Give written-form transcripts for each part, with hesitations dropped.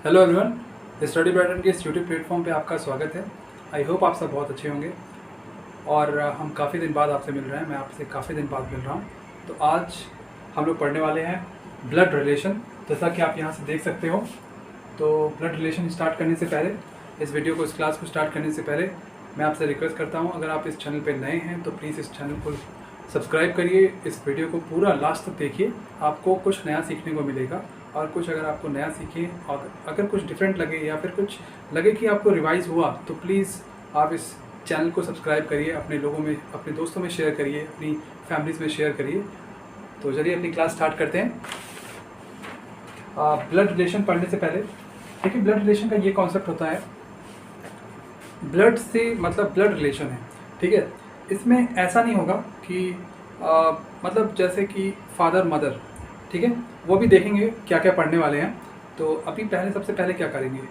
Hello everyone, study pattern के इस YouTube platform पे आपका स्वागत है। आई होप आप सब बहुत अच्छे होंगे और हम काफ़ी दिन बाद आपसे मिल रहे हैं। मैं आपसे काफ़ी दिन बाद मिल रहा हूँ। तो आज हम लोग पढ़ने वाले हैं ब्लड रिलेशन। जैसा कि आप यहाँ से देख सकते हो, तो ब्लड रिलेशन स्टार्ट करने से पहले, इस वीडियो को, इस क्लास को स्टार्ट करने से पहले मैं आपसे रिक्वेस्ट करता हूँ, अगर आप इस चैनल पर नए हैं तो प्लीज़ इस चैनल को सब्सक्राइब करिए। इस वीडियो को पूरा लास्ट तक देखिए, आपको कुछ नया सीखने को मिलेगा। और कुछ अगर आपको नया सीखे और अगर कुछ डिफरेंट लगे या फिर कुछ लगे कि आपको रिवाइज हुआ, तो प्लीज़ आप इस चैनल को सब्सक्राइब करिए, अपने लोगों में, अपने दोस्तों में शेयर करिए, अपनी फैमिलीज़ में शेयर करिए। तो चलिए अपनी क्लास स्टार्ट करते हैं। ब्लड रिलेशन पढ़ने से पहले देखिए, ब्लड रिलेशन का ये कॉन्सेप्ट होता है, ब्लड से मतलब ब्लड रिलेशन है, ठीक है। इसमें ऐसा नहीं होगा कि मतलब जैसे कि फादर मदर, ठीक है, वो भी देखेंगे क्या क्या पढ़ने वाले हैं। तो अभी सबसे पहले क्या करेंगे,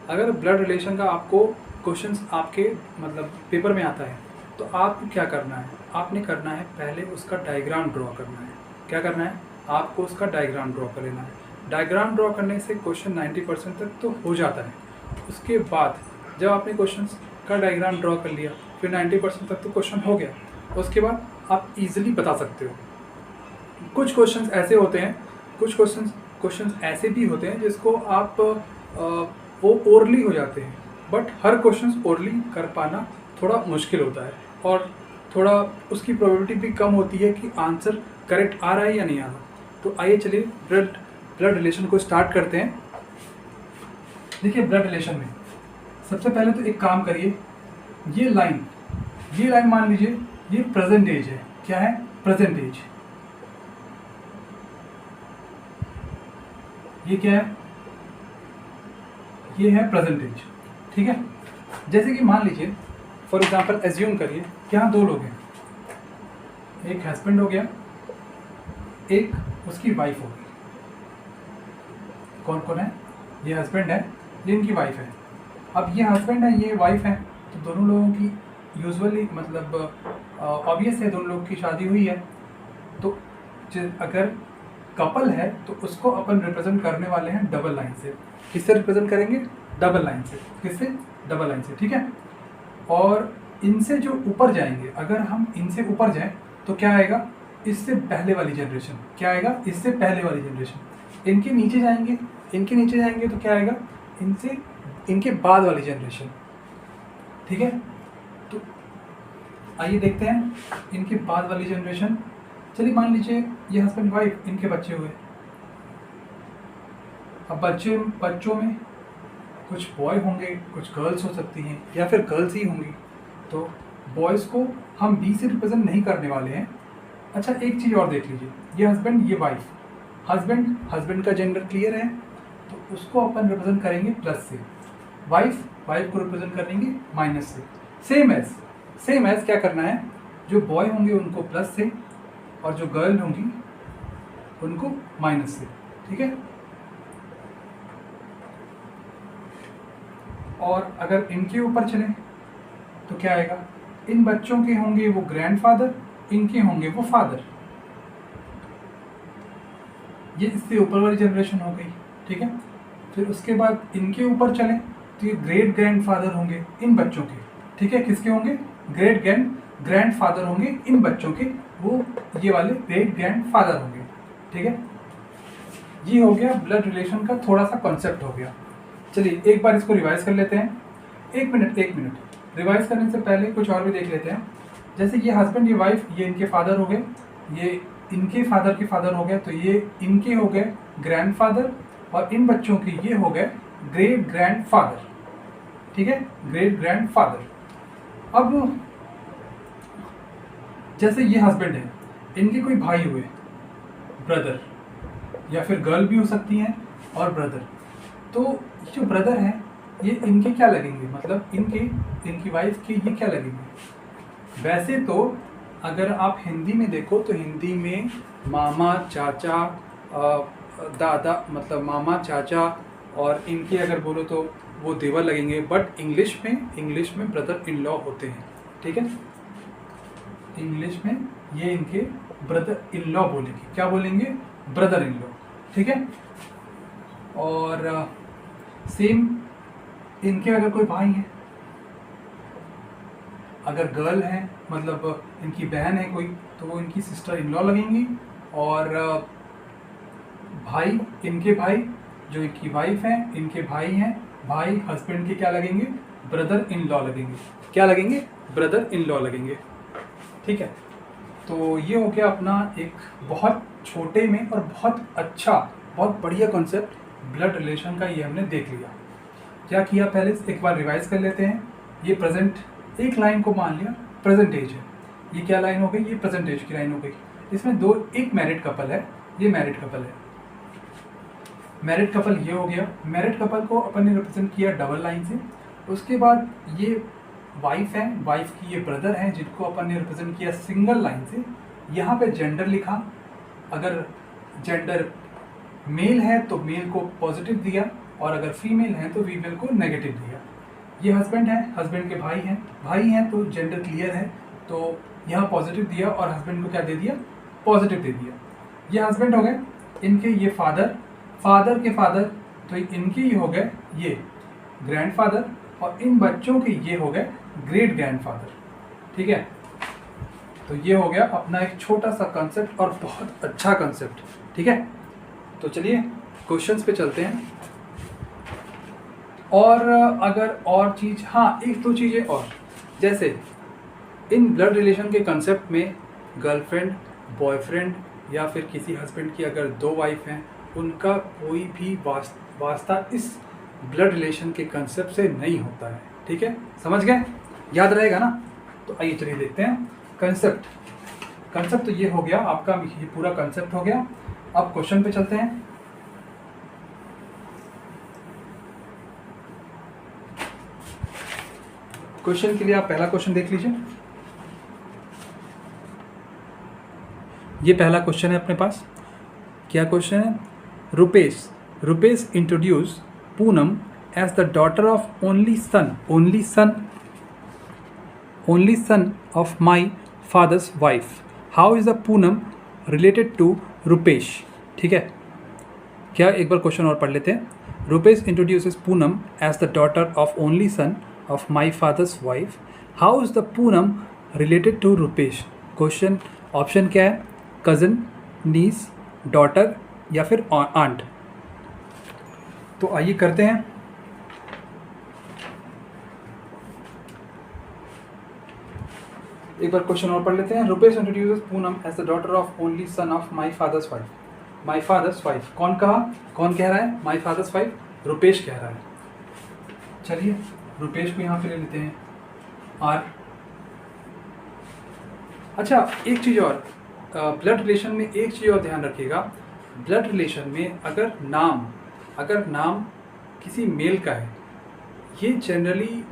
अगर ब्लड रिलेशन का आपको क्वेश्चंस आपके मतलब पेपर में आता है, तो आपको क्या करना है, आपने करना है पहले उसका डायग्राम ड्रॉ करना है। क्या करना है, आपको उसका डायग्राम ड्रॉ कर लेना है। डायग्राम ड्रॉ करने से क्वेश्चन 90% तक तो हो जाता है। उसके बाद जब आपने क्वेश्चन का डायग्राम ड्रॉ कर लिया, फिर 90% तक तो क्वेश्चन हो गया, उसके बाद आप इजीली बता सकते हो। कुछ क्वेश्चंस ऐसे होते हैं, कुछ क्वेश्चंस ऐसे भी होते हैं जिसको आप वो ओरली हो जाते हैं, बट हर क्वेश्चंस ओरली कर पाना थोड़ा मुश्किल होता है और थोड़ा उसकी प्रोबेबिलिटी भी कम होती है कि आंसर करेक्ट आ रहा है या नहीं आ रहा। तो आइए चलिए ब्लड रिलेशन को स्टार्ट करते हैं। देखिए, ब्लड रिलेशन में सबसे पहले तो एक काम करिए, ये लाइन मान लीजिए ये प्रेजेंट एज है। क्या है? Present age. ये क्या है? ये है प्रेजेंट एज, ठीक है। जैसे कि मान लीजिए, फॉर एग्जांपल एज्यूम करिए कि यहाँ 2 लोग हैं, एक हस्बैंड हो गया, एक उसकी वाइफ हो गई। कौन कौन है? ये हस्बैंड है, ये इनकी वाइफ है। अब ये हस्बैंड है, ये वाइफ है, तो दोनों लोगों की यूजुअली मतलब ऑब्वियस है, दोनों लोगों की शादी हुई है। तो अगर कपल है तो उसको अपन रिप्रेजेंट करने वाले हैं डबल लाइन से। किससे रिप्रेजेंट करेंगे? डबल लाइन से। किससे? डबल लाइन से, ठीक है। और इनसे जो ऊपर जाएंगे, अगर हम इनसे ऊपर जाएं तो क्या आएगा? इससे पहले वाली जनरेशन। क्या आएगा? इससे पहले वाली जनरेशन। इनके नीचे जाएंगे तो क्या आएगा? इनके बाद वाली जनरेशन, ठीक है। तो आइए देखते हैं इनके बाद वाली जनरेशन। चलिए मान लीजिए ये हस्बैंड वाइफ, इनके बच्चे हुए। अब बच्चों में कुछ बॉय होंगे, कुछ गर्ल्स हो सकती हैं, या फिर गर्ल्स ही होंगी। तो बॉयज़ को हम बी से रिप्रेजेंट नहीं करने वाले हैं। अच्छा, एक चीज़ और देख लीजिए, ये हस्बैंड, ये वाइफ। हस्बैंड का जेंडर क्लियर है, तो उसको अपन रिप्रेजेंट करेंगे प्लस से। वाइफ को रिप्रेजेंट करेंगे माइनस से। सेम एज क्या करना है, जो बॉय होंगे उनको प्लस से और जो गर्ल होंगी उनको माइनस से, ठीक है। और अगर इनके ऊपर चले तो क्या आएगा? इन बच्चों के होंगे वो ग्रैंडफादर, इनके होंगे वो फादर। ये इससे ऊपर वाली जनरेशन हो गई, ठीक है। फिर उसके बाद इनके ऊपर चले तो ये ग्रेट ग्रैंडफादर होंगे इन बच्चों के, ठीक है। किसके होंगे? ग्रेट ग्रैंडफादर होंगे इन बच्चों के, वो ये वाले ग्रेट ग्रैंडफादर होंगे, ठीक है। ये हो गया ब्लड रिलेशन का थोड़ा सा कॉन्सेप्ट हो गया। चलिए एक बार इसको रिवाइज कर लेते हैं। एक मिनट रिवाइज करने से पहले कुछ और भी देख लेते हैं। जैसे ये हस्बैंड, ये वाइफ, ये इनके फादर हो गए, ये इनके फादर के फादर हो गए, तो ये इनके हो गए ग्रैंडफादर, और इन बच्चों के ये हो गए ग्रेट ग्रैंडफादर, ठीक है, ग्रेट ग्रैंडफादर। अब जैसे ये हस्बैंड है, इनके कोई भाई हुए, ब्रदर, या फिर गर्ल भी हो सकती हैं और ब्रदर। तो जो ब्रदर हैं ये इनके क्या लगेंगे, मतलब इनकी वाइफ के ये क्या लगेंगे? वैसे तो अगर आप हिंदी में देखो तो हिंदी में मामा, चाचा, दादा, मतलब मामा, चाचा, और इनके अगर बोलो तो वो देवर लगेंगे। बट इंग्लिश में ब्रदर इन लॉ होते हैं, ठीक है। इंग्लिश में ये इनके ब्रदर इन लॉ बोलेंगे। क्या बोलेंगे? ब्रदर इन लॉ, ठीक है। और सेम इनके अगर कोई भाई है, अगर गर्ल है मतलब इनकी बहन है कोई, तो वो इनकी सिस्टर इन लॉ लगेंगी। और भाई, इनके भाई जो इनकी वाइफ हैं, इनके भाई हैं, भाई हस्बैंड के क्या लगेंगे, ब्रदर इन लॉ लगेंगे। क्या लगेंगे, ब्रदर इन लॉ लगेंगे। ठीक है, तो ये हो गया अपना एक बहुत छोटे में और बहुत अच्छा, बहुत बढ़िया कॉन्सेप्ट ब्लड रिलेशन का। ये हमने देख लिया। क्या किया, पहले एक बार रिवाइज कर लेते हैं। ये प्रेजेंट, एक लाइन को मान लिया प्रेजेंट एज है, ये क्या लाइन हो गई, ये प्रेजेंट एज की लाइन हो गई। इसमें दो, एक मैरिड कपल है, ये मैरिड कपल है, मैरिड कपल ये हो गया। मैरिड कपल को अपन ने रिप्रेजेंट किया डबल लाइन से। उसके बाद ये वाइफ है, वाइफ की ये ब्रदर हैं जिनको अपन ने रिप्रेजेंट किया सिंगल लाइन से। यहाँ पे जेंडर लिखा, अगर जेंडर मेल है तो मेल को पॉजिटिव दिया, और अगर फीमेल है तो फीमेल को नेगेटिव दिया। ये हस्बैंड है, हस्बैंड के भाई हैं तो जेंडर क्लियर है, तो यहाँ पॉजिटिव दिया और हस्बैंड को क्या दे दिया, पॉजिटिव दे दिया। ये हस्बैंड हो गए, इनके ये फादर के फादर, तो इनके ये हो गए ये ग्रैंडफादर, और इन बच्चों के ये हो गए ग्रेट ग्रैंडफादर। ठीक है, तो ये हो गया अपना एक छोटा सा कंसेप्ट और बहुत अच्छा कंसेप्ट। ठीक है, तो चलिए क्वेश्चंस पे चलते हैं। और अगर और चीज़, हाँ एक दो चीज़ें और, जैसे इन ब्लड रिलेशन के कंसेप्ट में गर्लफ्रेंड, बॉयफ्रेंड या फिर किसी हस्बैंड की अगर दो वाइफ हैं, उनका कोई भी वास्ता इस ब्लड रिलेशन के कंसेप्ट से नहीं होता है। ठीक है, समझ गए, याद रहेगा ना। तो आइए चलिए देखते हैं कंसेप्ट तो ये हो गया आपका, ये पूरा कंसेप्ट हो गया। अब क्वेश्चन पे चलते हैं। क्वेश्चन के लिए आप पहला क्वेश्चन देख लीजिए। ये पहला क्वेश्चन है अपने पास। क्या क्वेश्चन है, Rupesh introduce Poonam as the daughter of only son of my father's wife. How is the Poonam related to Rupesh. ठीक है, क्या, एक बार क्वेश्चन और पढ़ लेते हैं। Rupesh introduces Poonam as the daughter of only son of my father's wife. How is the Poonam related to Rupesh? Question option क्या है, कज़न, नीस, डॉटर या फिर आंट। तो आइए करते हैं। एक बार क्वेश्चन और पढ़ लेते हैं। Rupesh introduces Poonam as the daughter of only son of my father's wife. My father's wife कौन कहा, कौन कह रहा है, माई फादर्स वाइफ रुपेश कह रहा है। चलिए रुपेश को यहाँ पे ले लेते हैं, आर। अच्छा एक चीज़ और, ब्लड रिलेशन में एक चीज़ और ध्यान रखिएगा। ब्लड रिलेशन में अगर नाम किसी मेल का है, ये जनरली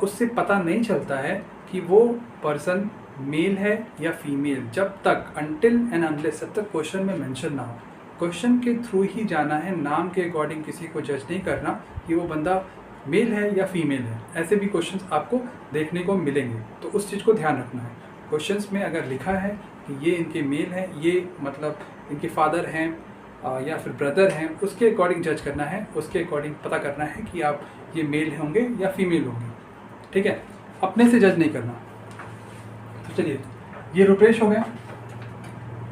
उससे पता नहीं चलता है कि वो पर्सन मेल है या फीमेल, जब तक अनटिल एंड अनलेस, जब तक क्वेश्चन में मेंशन ना हो। क्वेश्चन के थ्रू ही जाना है, नाम के अकॉर्डिंग किसी को जज नहीं करना कि वो बंदा मेल है या फीमेल है। ऐसे भी क्वेश्चंस आपको देखने को मिलेंगे, तो उस चीज़ को ध्यान रखना है। क्वेश्चंस में अगर लिखा है कि ये इनके मेल है, ये मतलब इनके फादर हैं या फिर ब्रदर हैं, उसके अकॉर्डिंग जज करना है, उसके अकॉर्डिंग पता करना है कि आप ये मेल होंगे या फीमेल होंगे। ठीक है, अपने से जज नहीं करना। तो चलिए, ये रुपेश हो गया।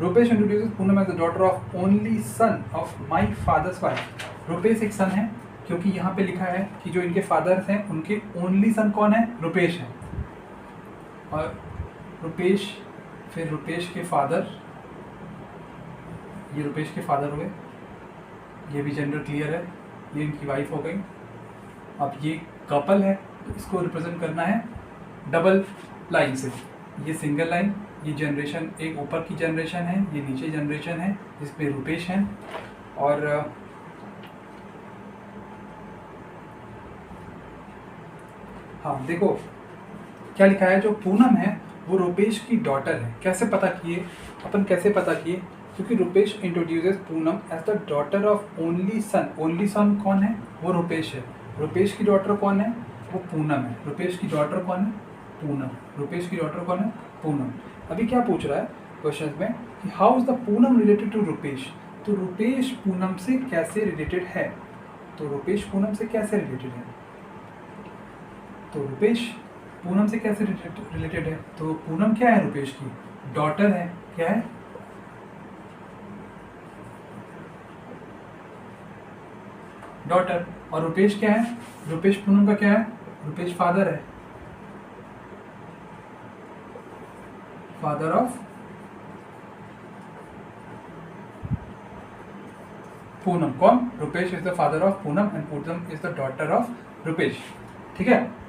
Rupesh introduces Poonam as the daughter of only son of my father's wife. Rupesh एक सन है, क्योंकि यहाँ पे लिखा है कि जो इनके फादर्स हैं उनके ओनली सन कौन है, रुपेश है। और रुपेश, फिर रुपेश के फादर, ये रुपेश के फादर हो गए, ये भी जेंडर क्लियर है, ये इनकी वाइफ हो गई। अब ये कपल है, तो इसको रिप्रेजेंट करना है डबल लाइन से। ये सिंगल लाइन, ये जनरेशन, एक ऊपर की जनरेशन है, ये नीचे जनरेशन है जिसमें रुपेश हैं। और हाँ देखो क्या लिखा है, जो पूनम है वो रुपेश की डॉटर है। कैसे पता किए अपन, कैसे पता किए, क्योंकि Rupesh introduces Poonam as the daughter of only son. Only son कौन है, वो रुपेश है। रुपेश की डॉटर कौन है, वो पूनम है। रुपेश की डॉटर कौन है, पूनम। रुपेश की डॉटर कौन है, पूनम। अभी क्या पूछ रहा है क्वेश्चन में कि how is the Poonam related to Rupesh. तो रुपेश पूनम से कैसे रिलेटेड है, तो रुपेश पूनम से कैसे रिलेटेड है? तो रुपेश पूनम से कैसे रिलेटेड है? तो पूनम क्या है? रुपेश की डॉटर है। क्या है? डॉटर। और रुपेश क्या है? रुपेश पूनम का क्या है? रुपेश फादर है, फादर ऑफ पूनम। कौन? Rupesh is the father of Poonam and Poonam is the daughter of Rupesh. ठीक है।